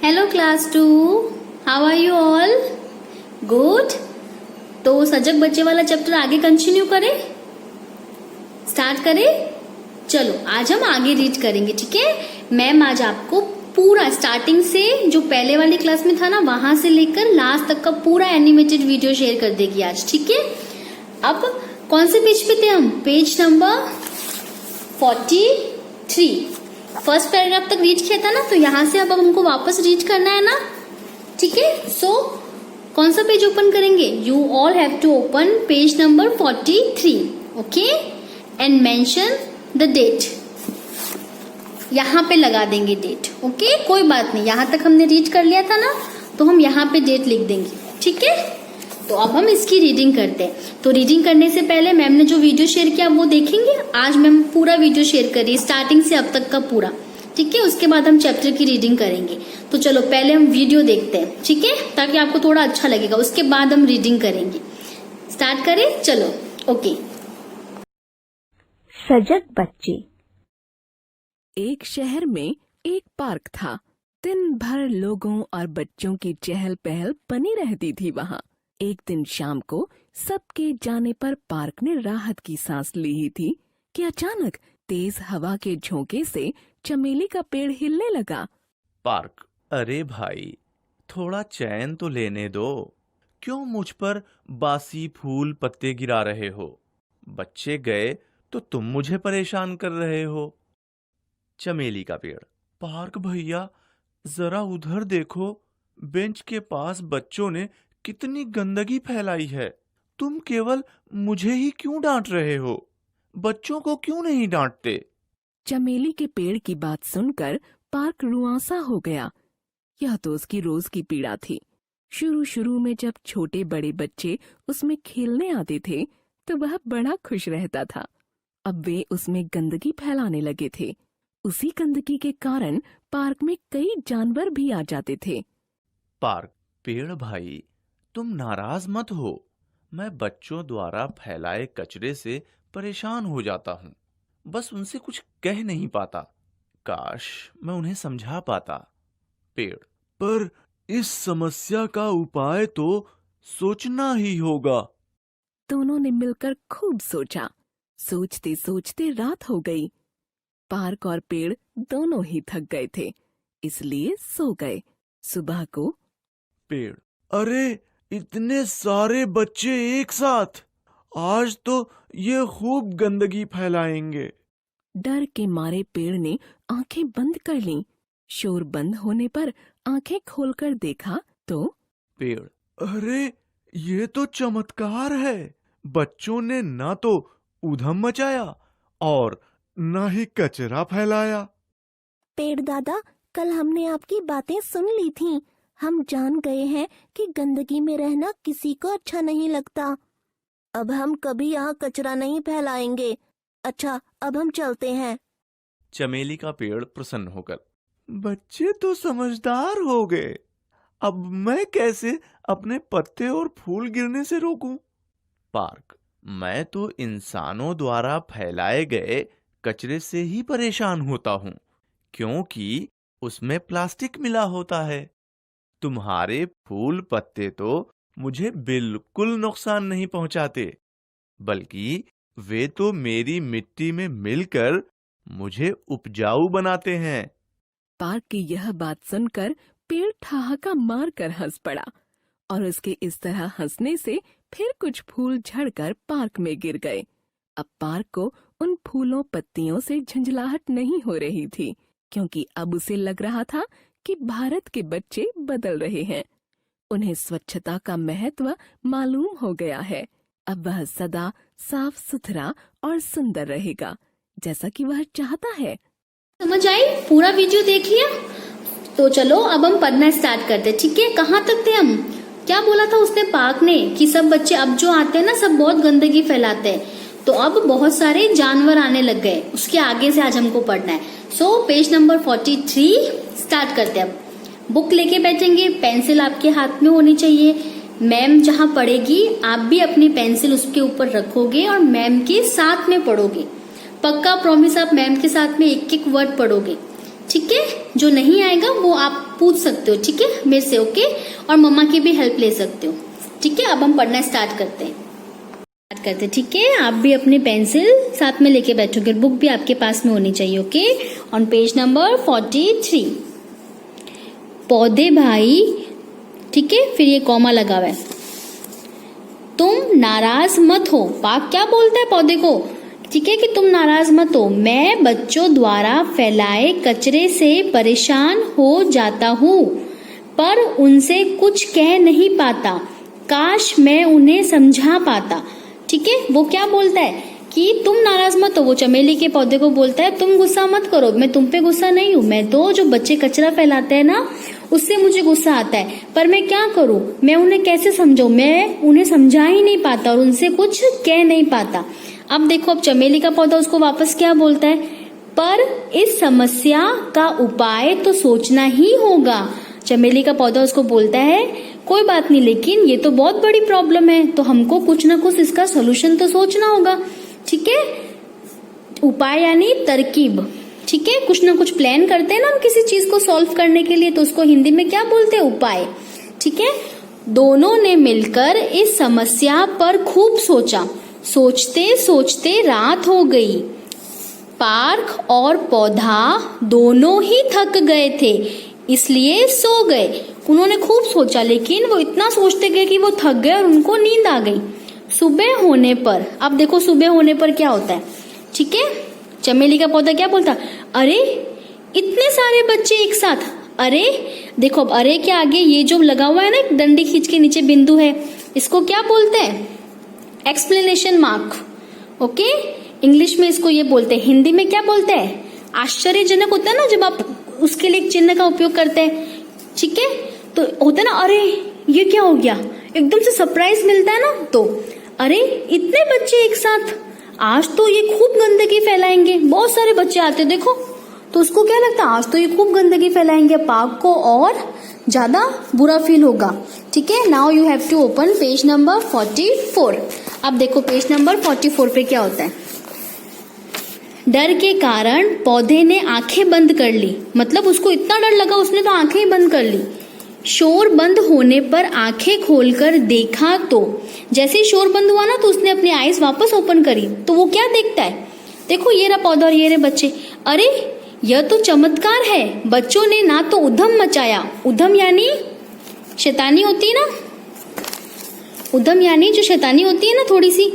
Hello class 2, how are you all? Good. तो सजग बच्चे वाला चैप्टर आगे कंटिन्यू करें, स्टार्ट करें। चलो आज हम आगे रीड करेंगे, ठीक है। मैम आज आपको पूरा स्टार्टिंग से जो पहले वाली क्लास में था ना, वहां से लेकर लास्ट तक का पूरा एनिमेटेड वीडियो शेयर कर देगी आज, ठीक है। अब कौन से पेज पे थे हम? Page number 43। फर्स्ट पैराग्राफ तक रीड किया था ना, तो यहां से अब हमको वापस रीड करना है ना, ठीक है। सो कौन सा पेज ओपन करेंगे? You all have to open page number 43, okay, and mention the date. यहां पे लगा देंगे डेट, ओके, कोई बात नहीं। यहां तक हमने रीड कर लिया था ना, तो हम यहां पे डेट लिख देंगे, ठीक है। तो अब हम इसकी रीडिंग करते हैं। तो रीडिंग करने से पहले मैम ने जो वीडियो शेयर किया वो देखेंगे। आज मैम पूरा वीडियो शेयर कर रही है, स्टार्टिंग से अब तक का पूरा, ठीक है। उसके बाद हम चैप्टर की रीडिंग करेंगे। तो चलो पहले हम वीडियो देखते हैं, ठीक है, ताकि आपको थोड़ा अच्छा लगेगा। उसके बाद हम रीडिंग करेंगे। स्टार्ट करें, चलो, ओके। सजग बच्चे। एक शहर में एक पार्क था। दिन भर लोगों और बच्चों की चहल पहल बनी रहती थी वहाँ। एक दिन शाम को सबके जाने पर पार्क ने राहत की सांस ली ही थी कि अचानक तेज हवा के झोंके से चमेली का पेड़ हिलने लगा। पार्क, अरे भाई, थोड़ा चैन तो लेने दो। क्यों मुझ पर बासी फूल पत्ते गिरा रहे हो? बच्चे गए तो तुम मुझे परेशान कर रहे हो। चमेली का पेड़, पार्क भैया, जरा उधर देखो। बेंच के पास बच्चों ने कितनी गंदगी फैलाई है। तुम केवल मुझे ही क्यों डांट रहे हो? बच्चों को क्यों नहीं डांटते? चमेली के पेड़ की बात सुनकर पार्क रुआंसा हो गया। यह तो उसकी रोज की पीड़ा थी। शुरू में जब छोटे बड़े बच्चे उसमें खेलने आते थे तो वह बड़ा खुश रहता था। अब वे उसमें गंदगी फैलाने लगे थे। उसी गंदगी के कारण पार्क में कई जानवर भी आ जाते थे। पार्क, पेड़ भाई, तुम नाराज मत हो। मैं बच्चों द्वारा फैलाए कचरे से परेशान हो जाता हूँ। बस उनसे कुछ कह नहीं पाता। काश मैं उन्हें समझा पाता। पेड़, पर इस समस्या का उपाय तो सोचना ही होगा। दोनों ने मिलकर खूब सोचा। सोचते सोचते रात हो गई। पार्क और पेड़ दोनों ही थक गए थे, इसलिए सो गए। सुबह को पेड़, अरे इतने सारे बच्चे एक साथ, आज तो ये खूब गंदगी फैलाएंगे। डर के मारे पेड़ ने आंखें बंद कर लीं। शोर बंद होने पर आंखें खोलकर देखा तो पेड़, अरे ये तो चमत्कार है। बच्चों ने ना तो ऊधम मचाया और ना ही कचरा फैलाया। पेड़ दादा, कल हमने आपकी बातें सुन ली थीं। हम जान गए हैं कि गंदगी में रहना किसी को अच्छा नहीं लगता। अब हम कभी यहाँ कचरा नहीं फैलाएंगे। अच्छा, अब हम चलते हैं। चमेली का पेड़ प्रसन्न होकर, बच्चे तो समझदार हो गए। अब मैं कैसे अपने पत्ते और फूल गिरने से रोकूं? पार्क, मैं तो इंसानों द्वारा फैलाए गए कचरे से ही परेशान होता हूँ, क्योंकि उसमें प्लास्टिक मिला होता है। तुम्हारे फूल पत्ते तो मुझे बिल्कुल नुकसान नहीं पहुंचाते, बल्कि वे तो मेरी मिट्टी में मिलकर मुझे उपजाऊ बनाते हैं। पार्क की यह बात सुनकर पेड़ ठहाका मारकर हंस पड़ा और उसके इस तरह हंसने से फिर कुछ फूल झड़कर पार्क में गिर गए। अब पार्क को उन फूलों पत्तियों से झंझलाहट नहीं हो रही थी, क्योंकि अब उसे लग रहा था कि भारत के बच्चे बदल रहे हैं। उन्हें स्वच्छता का महत्व मालूम हो गया है। अब वह सदा साफ सुथरा और सुंदर रहेगा, जैसा कि वह चाहता है। समझ आई? पूरा वीडियो देख लिया? तो चलो अब हम पढ़ना स्टार्ट करते, ठीक है। कहाँ तक थे हम? क्या बोला था उसने, पार्क ने, कि सब बच्चे अब जो आते हैं ना, सब बहुत गंदगी फैलाते हैं। तो अब बहुत सारे जानवर आने लग गए। उसके आगे से आज हमको पढ़ना है। सो पेज नंबर 43 स्टार्ट करते हैं। अब बुक लेके बैठेंगे, पेंसिल आपके हाथ में होनी चाहिए। मैम जहाँ पढ़ेगी आप भी अपनी पेंसिल उसके ऊपर रखोगे और मैम के साथ में पढ़ोगे। पक्का प्रॉमिस, आप मैम के साथ में एक एक वर्ड पढ़ोगे। ठीक है, जो नहीं आएगा वो आप पूछ सकते हो, ठीक है, मेरे से, ओके, और मम्मा की भी हेल्प ले सकते हो, ठीक है। अब हम पढ़ना स्टार्ट करते हैं, ठीक है। आप भी अपने पेंसिल साथ में लेके बैठोगे, बुक भी आपके पास में होनी चाहिए, ओके। ऑन पेज नंबर 43, पौधे भाई, ठीक है, फिर ये कॉमा लगा हुआ है, तुम नाराज मत हो। पाक क्या बोलता है पौधे को, ठीक है, कि तुम नाराज मत हो, मैं बच्चों द्वारा फैलाए कचरे से परेशान हो जाता हूँ, पर उनसे कुछ कह नहीं पाता, काश मैं उन्हें समझा पाता, ठीक है। वो क्या बोलता है कि तुम नाराज मत हो, वो चमेली के पौधे को बोलता है तुम गुस्सा मत करो, मैं तुम पे गुस्सा नहीं हूँ, मैं तो जो बच्चे कचरा फैलाते हैं ना उससे मुझे गुस्सा आता है, पर मैं क्या करूँ, मैं उन्हें कैसे समझाऊं, मैं उन्हें समझा ही नहीं पाता और उनसे कुछ कह नहीं पाता। अब देखो, अब चमेली का पौधा उसको वापस क्या बोलता है, पर इस समस्या का उपाय तो सोचना ही होगा। चमेली का पौधा उसको बोलता है कोई बात नहीं, लेकिन ये तो बहुत बड़ी प्रॉब्लम है, तो हमको कुछ ना कुछ इसका सोल्यूशन तो सोचना होगा, ठीक है। उपाय यानी तरकीब, ठीक है, कुछ ना कुछ प्लान करते हैं ना हम किसी चीज को सॉल्व करने के लिए, तो उसको हिंदी में क्या बोलते हैं, उपाय, ठीक है। दोनों ने मिलकर इस समस्या पर खूब सोचा, सोचते सोचते रात हो गई, पार्क और पौधा दोनों ही थक गए थे, इसलिए सो गए। उन्होंने खूब सोचा, लेकिन वो इतना सोचते गए कि वो थक गए और उनको नींद आ गई। सुबह होने पर, अब देखो सुबह होने पर क्या होता है, ठीक है, चमेली का पौधा क्या बोलता, अरे इतने सारे बच्चे एक साथ, अरे देखो, अब अरे के आगे ये जो लगा हुआ है ना, एक डंडी खींच के नीचे बिंदु है, इसको क्या बोलते हैं, एक्सप्लेनेशन मार्क, ओके। इंग्लिश में इसको ये बोलते हैं, हिंदी में क्या बोलते हैं, आश्चर्यजनक होता है ना जब आप उसके लिए एक चिन्ह का उपयोग करते हैं, ठीक है, तो होता है ना, अरे ये क्या हो गया, एकदम से सरप्राइज मिलता है ना, तो अरे इतने बच्चे एक साथ, आज तो ये खूब गंदगी फैलाएंगे, बहुत सारे बच्चे आते देखो, तो उसको क्या लगता है, आज तो ये खूब गंदगी फैलाएंगे, पार्क को और ज्यादा बुरा फील होगा, ठीक है। Now you have to open page number 44। अब देखो पेज नंबर 44 पे क्या होता है, डर के कारण पौधे ने आंखें बंद कर ली, मतलब उसको इतना डर लगा उसने तो आंखें ही बंद कर ली। शोर बंद होने पर आंखें खोलकर देखा तो, जैसे ही शोर बंद हुआ ना तो उसने अपनी आईज वापस ओपन करी, तो वो क्या देखता है, देखो ये रहा पौधा और ये रहे बच्चे, अरे यह तो चमत्कार है, बच्चों ने ना तो उधम मचाया, उधम यानी शैतानी होती है ना, उधम यानी जो शैतानी होती है ना थोड़ी सी,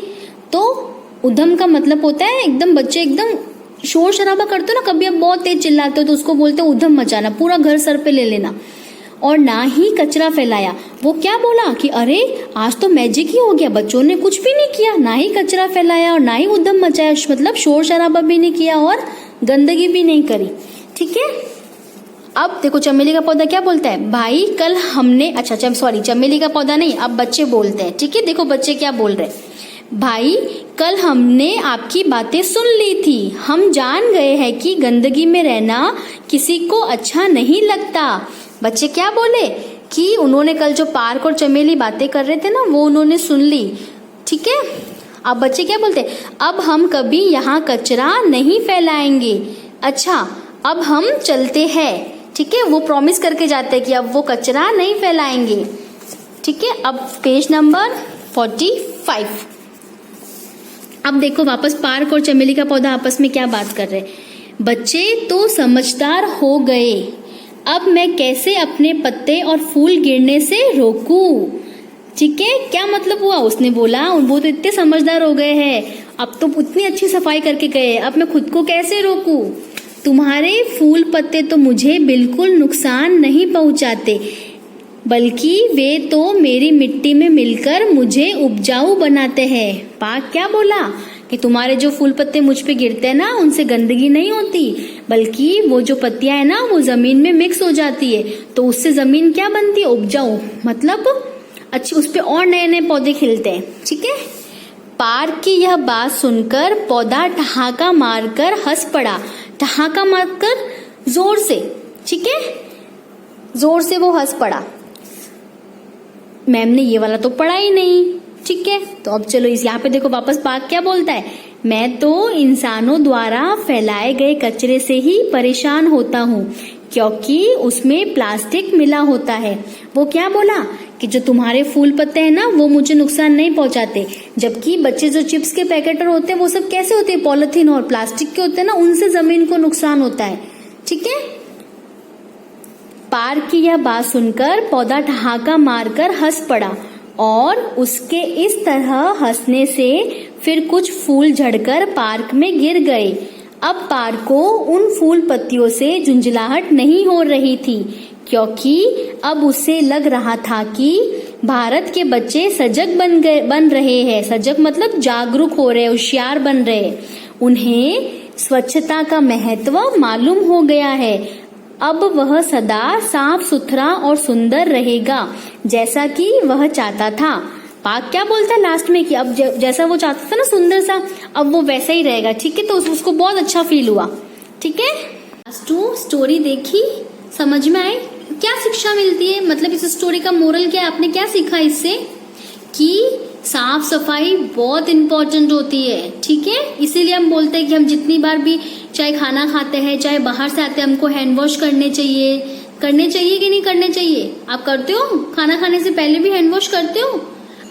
तो उधम का मतलब होता है एकदम बच्चे एकदम शोर शराबा करते हो ना, कभी आप बहुत तेज चिल्लाते हो तो उसको बोलते हैं उधम मचाना, पूरा घर सर पे ले लेना, और ना ही कचरा फैलाया। वो क्या बोला कि अरे आज तो मैजिक ही हो गया, बच्चों ने कुछ भी नहीं किया, ना ही कचरा फैलाया और ना ही उधम मचाया, मतलब शोर शराबा भी नहीं किया और गंदगी भी नहीं करी, ठीक है। अब देखो चमेली का पौधा क्या बोलता है, भाई कल हमने, अच्छा सॉरी चमेली का पौधा नहीं, अब बच्चे बोलते हैं, ठीक है। देखो बच्चे क्या बोल रहे हैं, भाई कल हमने आपकी बातें सुन ली थी, हम जान गए हैं कि गंदगी में रहना किसी को अच्छा नहीं लगता। बच्चे क्या बोले कि उन्होंने कल जो पार्क और चमेली बातें कर रहे थे ना वो उन्होंने सुन ली, ठीक है। अब बच्चे क्या बोलते, अब हम कभी यहाँ कचरा नहीं फैलाएंगे, अच्छा अब हम चलते हैं, ठीक है। वो प्रॉमिस करके जाते हैं कि अब वो कचरा नहीं फैलाएंगे, ठीक है। अब पेज नंबर 45। अब देखो वापस पार्क और चमेली का पौधा आपस में क्या बात कर रहे हैं, बच्चे तो समझदार हो गए, अब मैं कैसे अपने पत्ते और फूल गिरने से रोकूं, ठीक है। क्या मतलब हुआ, उसने बोला वो तो इतने समझदार हो गए हैं, अब तो उतनी अच्छी सफाई करके गए, अब मैं खुद को कैसे रोकूं, तुम्हारे फूल पत्ते तो मुझे बिल्कुल नुकसान नहीं पहुंचाते, बल्कि वे तो मेरी मिट्टी में मिलकर मुझे उपजाऊ बनाते हैं। पाक क्या बोला कि तुम्हारे जो फूल पत्ते मुझ पे गिरते हैं ना उनसे गंदगी नहीं होती, बल्कि वो जो पत्तियां है ना वो जमीन में मिक्स हो जाती है, तो उससे जमीन क्या बनती है, उपजाऊ, मतलब अच्छी, उस पे और नए नए पौधे खिलते हैं, ठीक है। पार्क की यह बात सुनकर पौधा ठहाका मारकर हंस पड़ा, ठहाका मारकर जोर से, ठीक है, जोर से वो हंस पड़ा। मैम ने ये वाला तो पढ़ा ही नहीं, ठीक है। तो अब चलो इस यहाँ पे देखो वापस पार्क क्या बोलता है, मैं तो इंसानों द्वारा फैलाए गए कचरे से ही परेशान होता हूँ, क्योंकि उसमें प्लास्टिक मिला होता है। वो क्या बोला कि जो तुम्हारे फूल पत्ते हैं ना, वो मुझे नुकसान नहीं पहुंचाते, जबकि बच्चे जो चिप्स के पैकेट होते हैं वो सब कैसे होते हैं, पॉलिथीन और प्लास्टिक के होते हैं ना, उनसे जमीन को नुकसान होता है। ठीक है। पार्क की यह बात सुनकर पौधा ठहाका मारकर हंस पड़ा और उसके इस तरह हंसने से फिर कुछ फूल झड़कर पार्क में गिर गए। अब पार्क को उन फूल पत्तियों से झुंझलाहट नहीं हो रही थी, क्योंकि अब उसे लग रहा था कि भारत के बच्चे सजग बन रहे हैं। सजग मतलब जागरूक हो रहे, होशियार बन रहे। उन्हें स्वच्छता का महत्व मालूम हो गया है। अब वह सदा साफ सुथरा और सुंदर रहेगा, जैसा कि वह चाहता था। पार्क क्या बोलता है लास्ट में कि अब जैसा वो चाहता था ना सुंदर सा, अब वो वैसा ही रहेगा। ठीक है। तो उसको बहुत अच्छा फील हुआ। ठीक है। लास्ट 2 स्टोरी देखी, समझ में आई क्या शिक्षा मिलती है, मतलब इस स्टोरी का मोरल क्या है, आपने क्या सीखा इससे कि साफ सफाई बहुत इंपॉर्टेंट होती है। ठीक है। इसीलिए हम बोलते हैं कि हम जितनी बार भी चाहे खाना खाते हैं चाहे बाहर से आते हैं, हमको हैंड वॉश करने चाहिए कि नहीं करने चाहिए। आप करते हो? खाना खाने से पहले भी हैंड वॉश करते हो?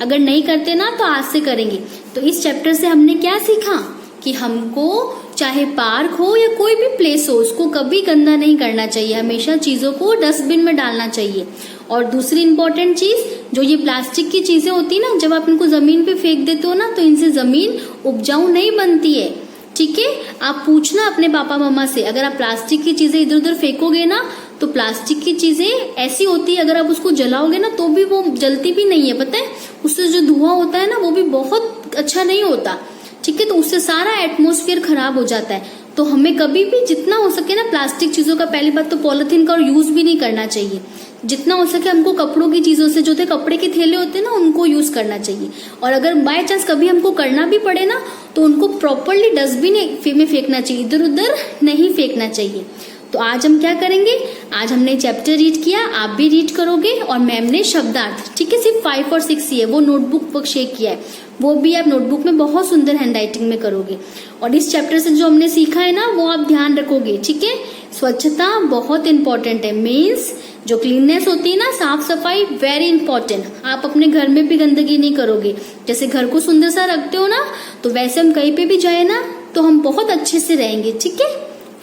अगर नहीं करते ना तो आज से करेंगे। तो इस चैप्टर से हमने क्या सीखा कि हमको चाहे पार्क हो या कोई भी प्लेस हो, उसको कभी गंदा नहीं करना चाहिए, हमेशा चीजों को डस्टबिन में डालना चाहिए। और दूसरी इंपॉर्टेंट चीज, जो ये प्लास्टिक की चीजें होती है ना, जब आप इनको जमीन पे फेंक देते हो ना, तो इनसे जमीन उपजाऊ नहीं बनती है। ठीक है। आप पूछना अपने पापा मम्मा से, अगर आप प्लास्टिक की चीजें इधर उधर फेंकोगे ना, तो प्लास्टिक की चीजें ऐसी होती है, अगर आप उसको जलाओगे ना तो भी वो जलती भी नहीं है, पता है। उससे जो धुआं होता है ना, वो भी बहुत अच्छा नहीं होता। ठीक है। तो उससे सारा एटमॉस्फेयर खराब हो जाता है। तो हमें कभी भी जितना हो सके ना, प्लास्टिक चीजों का, पहली बात तो पॉलिथीन का यूज भी नहीं करना चाहिए। जितना हो सके हमको कपड़ों की चीजों से, जो थे कपड़े के थैले होते हैं ना, उनको यूज करना चाहिए। और अगर बाय चांस कभी हमको करना भी पड़े ना, तो उनको प्रॉपरली डस्टबिन में फेंकना चाहिए, इधर उधर नहीं फेंकना चाहिए। तो आज हम क्या करेंगे, आज हमने चैप्टर रीड किया, आप भी रीड करोगे। और मैम ने शब्दार्थ, ठीक है, सिर्फ 5 और 6 ही है, वो नोटबुक पर शेयर किया है, वो भी आप नोटबुक में बहुत सुंदर हैंडराइटिंग में करोगे। और इस चैप्टर से जो हमने सीखा है ना, वो आप ध्यान रखोगे। ठीक है। स्वच्छता बहुत इंपॉर्टेंट है, मीन्स जो क्लीननेस होती है ना, साफ सफाई वेरी इंपॉर्टेंट। आप अपने घर में भी गंदगी नहीं करोगे। जैसे घर को सुंदर सा रखते हो ना, तो वैसे हम कहीं पे भी जाए ना, तो हम बहुत अच्छे से रहेंगे। ठीक है।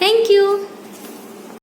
Thank you.